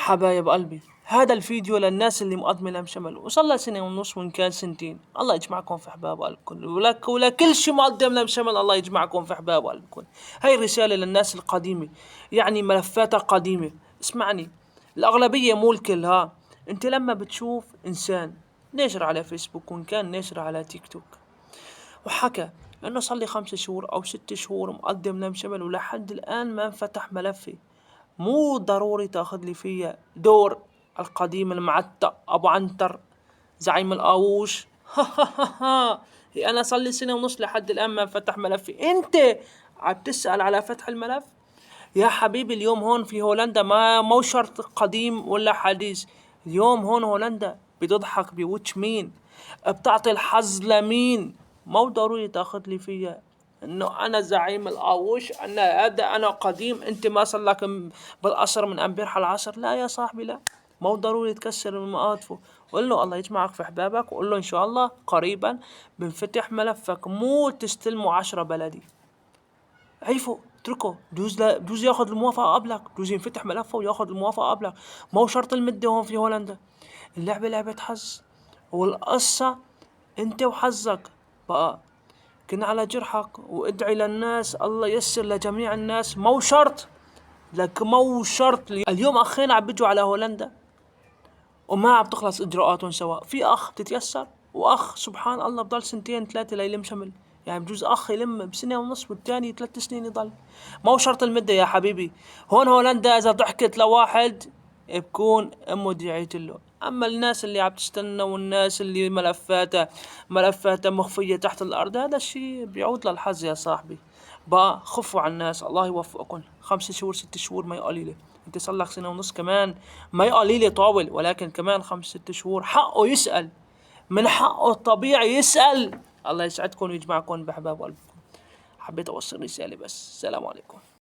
حبايب قلبي، هذا الفيديو للناس اللي مقدمة لهم شمل وصل لها سنة ونص وإن كان سنتين. الله يجمعكم في حباب قلبكم، ولكل شي مقدم لهم شمل الله يجمعكم في حباب قلبكم. هاي الرسالة للناس القديمة، يعني ملفاتها قديمة. اسمعني، الأغلبية مو الكل. ها أنت لما بتشوف إنسان نشر على فيسبوك وإن كان نشر على تيك توك وحكى انه صار لي 5 شهور او 6 شهور مقدم لهم شمل ولحد الان ما انفتح ملفي، مو ضروري تاخذ لي فيها دور القديم المعتق ابو عنتر زعيم القاووش. انا صار لي سنة ونص لحد الان ما انفتح ملفي، انت عم تسأل على فتح الملف؟ يا حبيبي اليوم هون في هولندا ما مو شرط قديم ولا حديث. اليوم هون هولندا بتضحك بوجه مين، بتعطي الحظ لمين. مو ضروري تاخذ لي فيها انه انا زعيم القاووش، انا قديم، انت ما صار لك بالقصر من امبارح العصر. لا يا صاحبي لا، مو ضروري تكسر من مقاطفه. قل له الله يجمعك في حبابك وقل له ان شاء الله قريبا بنفتح ملفك، مو تستلموا 10 بلدي. عيفه اتركه، بجوز ياخذ الموافقة قبلك، بجوز ينفتح ملفه وياخذ الموافقة قبلك. مو شرط المدة هون في هولندا، اللعبة لعبة حظ، والقصة انت وحظك. بقى كن على جرحك وادعي للناس الله ييسر لجميع الناس. مو شرط لك، مو شرط. اليوم اخين عم بيجوا على هولندا وما عم تخلص اجراءاتهم سوا. في اخ بتتيسر واخ سبحان الله بضل 2 3 ليلم شمل. يعني بجوز اخ يلم بسنة ونص والتاني 3 سنين يضل. مو شرط المدة يا حبيبي. هون هولندا اذا ضحكت لواحد بكون امه دعيت له. اما الناس اللي عم تستنى والناس اللي ملفاتها مخفية تحت الارض، هذا الشيء بيعود للحظ يا صاحبي. بقى خفوا على الناس، الله يوفقكم. 5 شهور 6 شهور ما قليلة، انت صار لك سنة ونص كمان ما قليلة طاول، ولكن كمان 5 6 شهور حقه يسأل، من حقه الطبيعي يسأل. الله يسعدكم ويجمعكم بحباب قلبكم. حبيت اوصل رسالة بس. السلام عليكم.